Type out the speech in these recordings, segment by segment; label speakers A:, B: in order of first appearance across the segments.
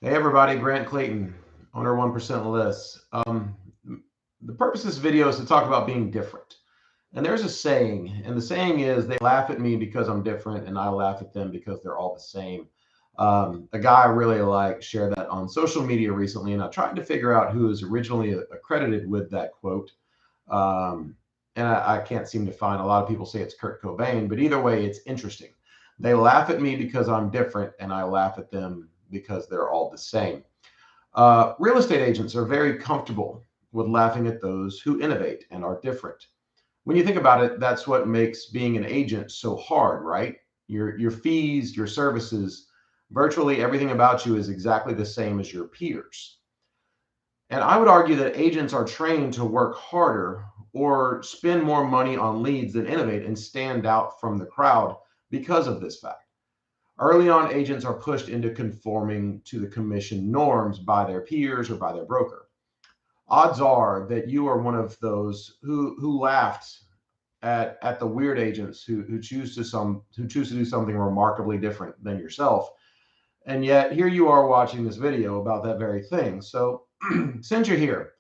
A: Hey everybody, Grant Clayton, owner of 1% Lists. The purpose of this video is to talk about being different. And there's a saying, and the saying is they laugh at me because I'm different, and I laugh at them because they're all the same. A guy I really like shared that on social media recently, and I tried to figure out who is originally accredited with that quote. And I can't seem to find. A lot of people say it's Kurt Cobain, but either way, it's interesting. They laugh at me because I'm different, and I laugh at them because they're all the same. Real estate agents are very comfortable with laughing at those who innovate and are different. When you think about it, that's what makes being an agent so hard, right? Your fees, your services, virtually everything about you is exactly the same as your peers. And I would argue that agents are trained to work harder or spend more money on leads than innovate and stand out from the crowd because of this fact. Early on, agents are pushed into conforming to the commission norms by their peers or by their broker. Odds are that you are one of those who laughed at the weird agents who choose to do something remarkably different than yourself. And yet here you are watching this video about that very thing. So since you're here,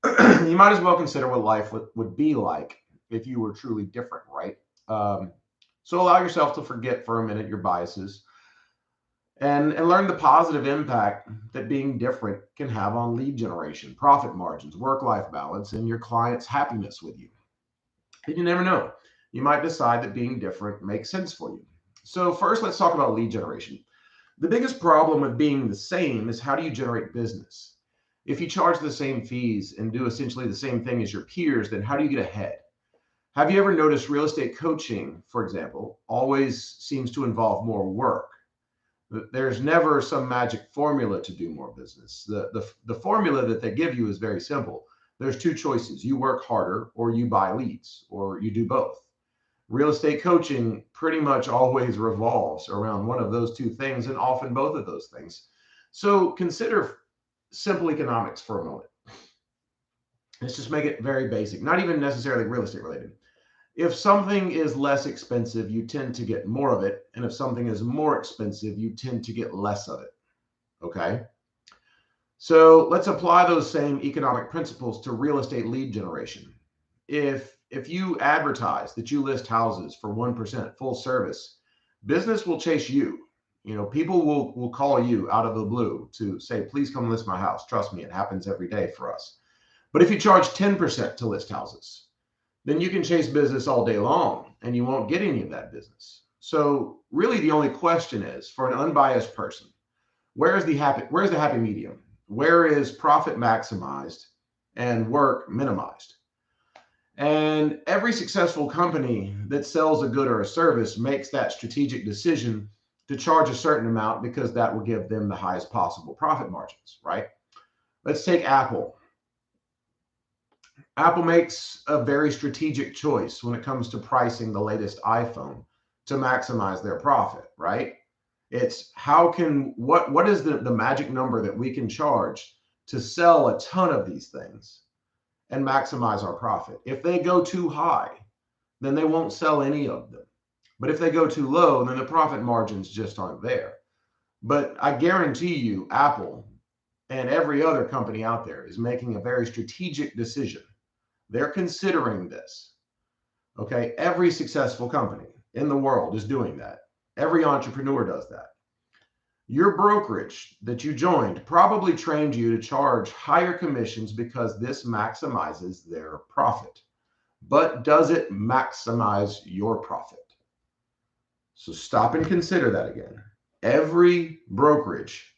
A: you might as well consider what life would be like if you were truly different, right? So allow yourself to forget for a minute your biases and learn the positive impact that being different can have on lead generation, profit margins, work life balance, and your client's happiness with you. And you never know. You might decide that being different makes sense for you. So, first, let's talk about lead generation. The biggest problem with being the same is how do you generate business? If you charge the same fees and do essentially the same thing as your peers, then how do you get ahead? Have you ever noticed real estate coaching, for example, always seems to involve more work? There's never some magic formula to do more business. The formula that they give you is very simple. There's two choices. You work harder or you buy leads or you do both. Real estate coaching pretty much always revolves around one of those two things and often both of those things. So consider simple economics for a moment. Let's just make it very basic, not even necessarily real estate related. If something is less expensive, you tend to get more of it. And if something is more expensive, you tend to get less of it. Okay. So let's apply those same economic principles to real estate lead generation. If you advertise that you list houses for 1% full service, business will chase you. People will call you out of the blue to say, please come list my house. Trust me, it happens every day for us. But if you charge 10% to list houses, then you can chase business all day long and you won't get any of that business. So really the only question is for an unbiased person, where's the happy medium? Where is profit maximized and work minimized? And every successful company that sells a good or a service makes that strategic decision to charge a certain amount because that will give them the highest possible profit margins, right? Let's take Apple. Apple makes a very strategic choice when it comes to pricing the latest iPhone to maximize their profit, right? It's what is the magic number that we can charge to sell a ton of these things and maximize our profit. If they go too high, then they won't sell any of them. But if they go too low, then the profit margins just aren't there. But I guarantee you, Apple and every other company out there is making a very strategic decision. They're considering this. Okay. Every successful company in the world is doing that. Every entrepreneur does that. Your brokerage that you joined probably trained you to charge higher commissions because this maximizes their profit. But does it maximize your profit? So stop and consider that again. Every brokerage,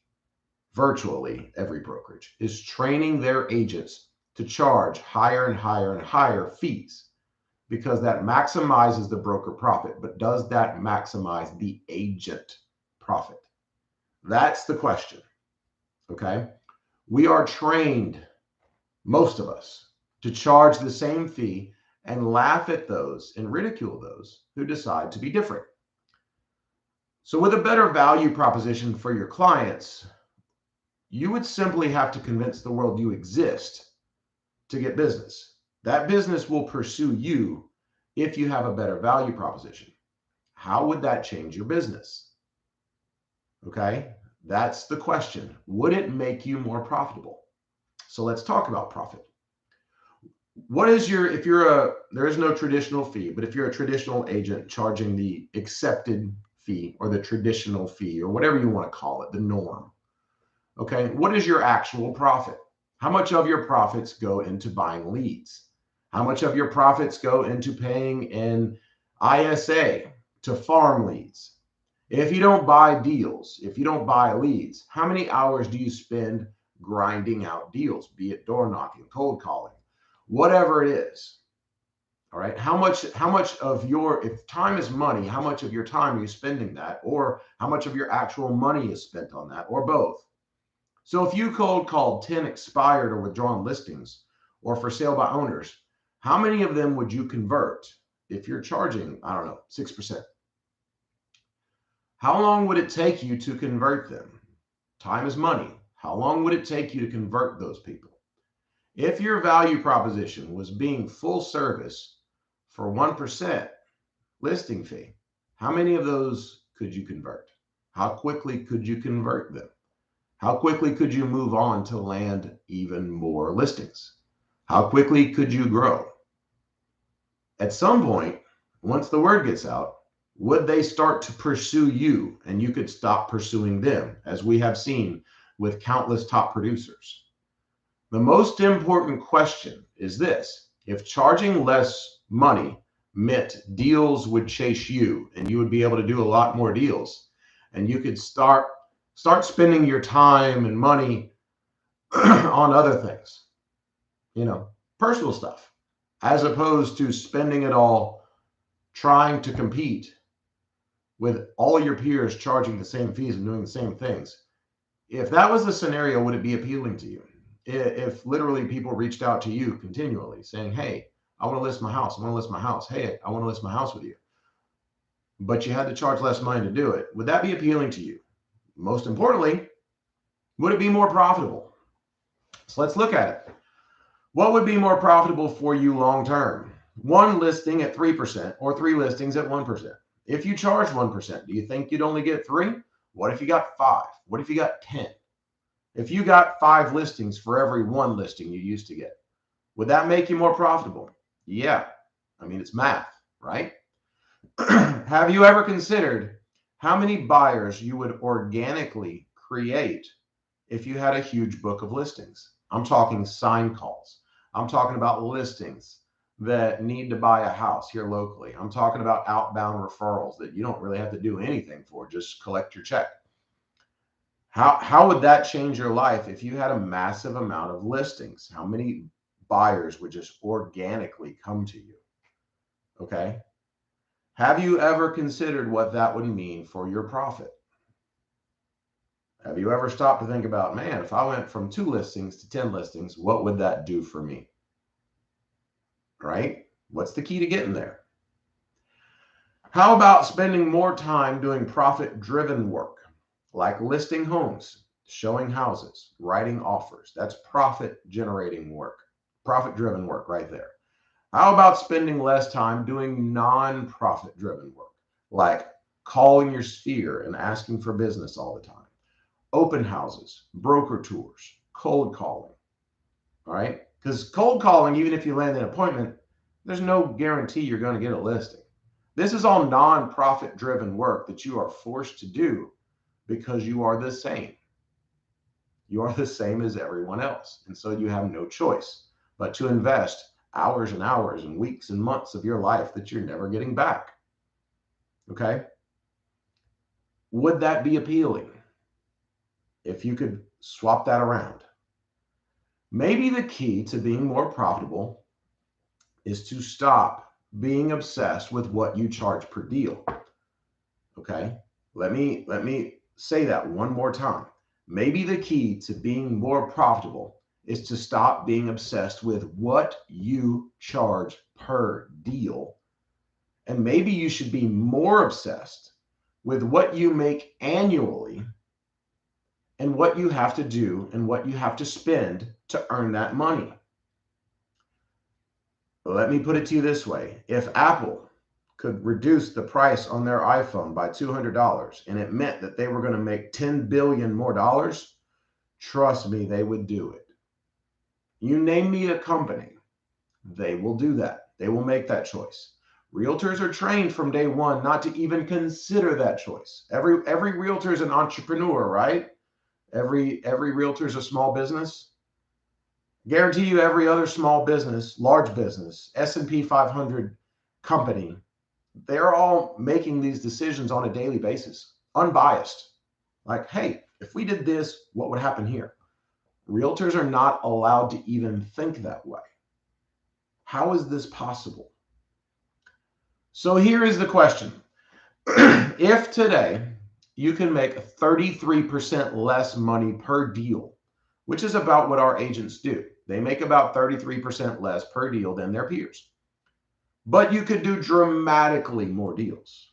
A: virtually every brokerage, is training their agents to charge higher and higher and higher fees because that maximizes the broker profit. But does that maximize the agent profit? That's the question. Okay. We are trained, most of us, to charge the same fee and laugh at those and ridicule those who decide to be different. So, with a better value proposition for your clients, you would simply have to convince the world you exist to get business. That business will pursue you if you have a better value proposition. How would that change your business? Okay. That's the question. Would it make you more profitable? So let's talk about profit. What is your, if you're there is no traditional fee, but if you're a traditional agent charging the accepted fee or the traditional fee or whatever you want to call it, the norm, okay, what is your actual profit? How much of your profits go into buying leads? How much of your profits go into paying an ISA to farm leads? If you don't buy deals, if you don't buy leads, how many hours do you spend grinding out deals, be it door knocking, cold calling, whatever it is? All right. How much of your, if time is money, how much of your time are you spending that? Or how much of your actual money is spent on that, or both? So if you cold called 10 expired or withdrawn listings or for sale by owners, how many of them would you convert if you're charging, I don't know, 6%? How long would it take you to convert them? Time is money. How long would it take you to convert those people? If your value proposition was being full service for 1% listing fee, how many of those could you convert? How quickly could you convert them? How quickly could you move on to land even more listings? How quickly could you grow? At some point, once the word gets out, would they start to pursue you and you could stop pursuing them, as we have seen with countless top producers? The most important question is this: if charging less money meant deals would chase you and you would be able to do a lot more deals, and you could start spending your time and money on other things, personal stuff, as opposed to spending it all trying to compete with all your peers charging the same fees and doing the same things. If that was the scenario, would it be appealing to you? If literally people reached out to you continually saying, hey, I want to list my house. I want to list my house. Hey, I want to list my house with you. But you had to charge less money to do it. Would that be appealing to you? Most importantly, would it be more profitable? So let's look at it. What would be more profitable for you long term? One listing at 3% or 3 listings at 1%? If you charge 1%, do you think you'd only get 3? What if you got 5? What if you got 10? If you got 5 listings for every 1 listing you used to get, would that make you more profitable? Yeah. I mean, it's math, right? Have you ever considered how many buyers you would organically create if you had a huge book of listings? I'm talking sign calls. I'm talking about listings that need to buy a house here locally. I'm talking about outbound referrals that you don't really have to do anything for, just collect your check. How would that change your life if you had a massive amount of listings? How many buyers would just organically come to you? Okay. Have you ever considered what that would mean for your profit? Have you ever stopped to think about, man, if I went from 2 listings to 10 listings, what would that do for me? Right? What's the key to getting there? How about spending more time doing profit-driven work, like listing homes, showing houses, writing offers? That's profit-generating work, profit-driven work right there. How about spending less time doing non-profit-driven work, like calling your sphere and asking for business all the time? Open houses, broker tours, cold calling, all right? Because cold calling, even if you land an appointment, there's no guarantee you're going to get a listing. This is all non-profit driven work that you are forced to do because you are the same. You are the same as everyone else. And so you have no choice but to invest hours and hours and weeks and months of your life that you're never getting back. Okay? Would that be appealing if you could swap that around? Maybe the key to being more profitable is to stop being obsessed with what you charge per deal. Okay? Let me say that one more time. Maybe the key to being more profitable is to stop being obsessed with what you charge per deal. And maybe you should be more obsessed with what you make annually and what you have to do and what you have to spend to earn that money. Let me put it to you this way. If Apple could reduce the price on their iPhone by $200 and it meant that they were going to make $10 billion more dollars, trust me, they would do it. You name me a company, they will do that. They will make that choice. Realtors are trained from day one not to even consider that choice. Every realtor is an entrepreneur, right? Every realtor is a small business. Guarantee you every other small business, large business, S&P 500 company, they're all making these decisions on a daily basis, unbiased. Like, hey, if we did this, what would happen here? Realtors are not allowed to even think that way. How is this possible? So here is the question. If today you can make 33% less money per deal, which is about what our agents do. They make about 33% less per deal than their peers. But you could do dramatically more deals.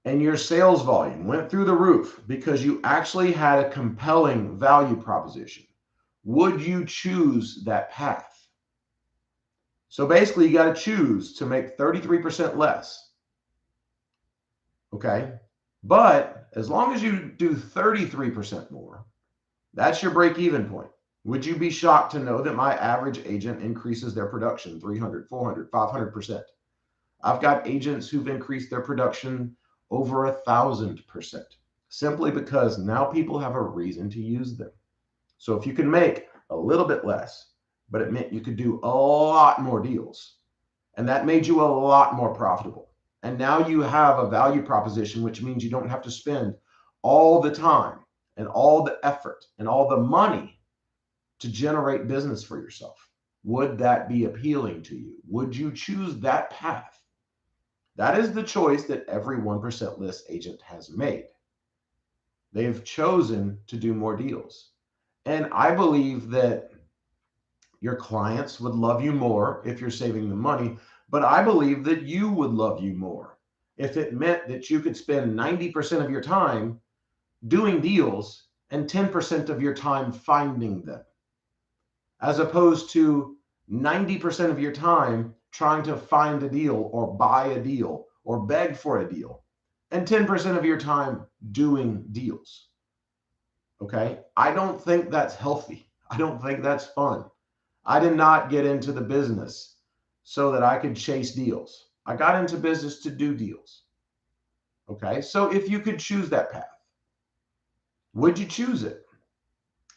A: And your sales volume went through the roof because you actually had a compelling value proposition. Would you choose that path? So basically, you got to choose to make 33% less. Okay. But as long as you do 33% more, that's your break-even point. Would you be shocked to know that my average agent increases their production 300, 400, 500%? I've got agents who've increased their production over 1,000% simply because now people have a reason to use them. So if you can make a little bit less, but it meant you could do a lot more deals, and that made you a lot more profitable. And now you have a value proposition, which means you don't have to spend all the time and all the effort and all the money to generate business for yourself. Would that be appealing to you? Would you choose that path? That is the choice that every 1% list agent has made. They've chosen to do more deals. And I believe that your clients would love you more if you're saving them money, but I believe that you would love you more if it meant that you could spend 90% of your time doing deals and 10% of your time finding them, as opposed to 90% of your time trying to find a deal or buy a deal or beg for a deal, and 10% of your time doing deals. Okay? I don't think that's healthy. I don't think that's fun. I did not get into the business so that I could chase deals. I got into business to do deals. Okay? So if you could choose that path, would you choose it?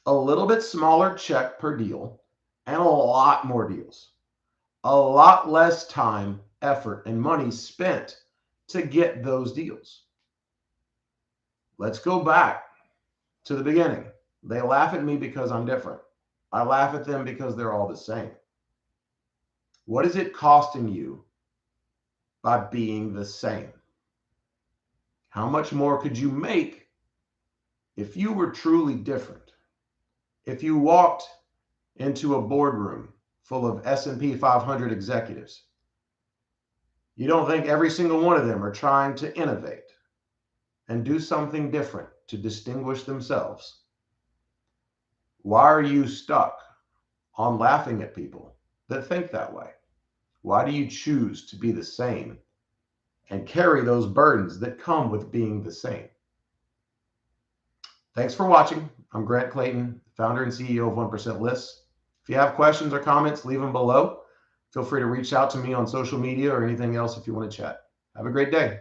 A: A little bit smaller check per deal and a lot more deals. A lot less time, effort, and money spent to get those deals. Let's go back to the beginning. They laugh at me because I'm different. I laugh at them because they're all the same. What is it costing you by being the same? How much more could you make if you were truly different? If you walked into a boardroom full of S&P 500 executives, you don't think every single one of them are trying to innovate and do something different to distinguish themselves? Why are you stuck on laughing at people that think that way? Why do you choose to be the same and carry those burdens that come with being the same? Thanks for watching. I'm Grant Clayton, founder and CEO of 1% Lists. If you have questions or comments, leave them below. Feel free to reach out to me on social media or anything else if you want to chat. Have a great day.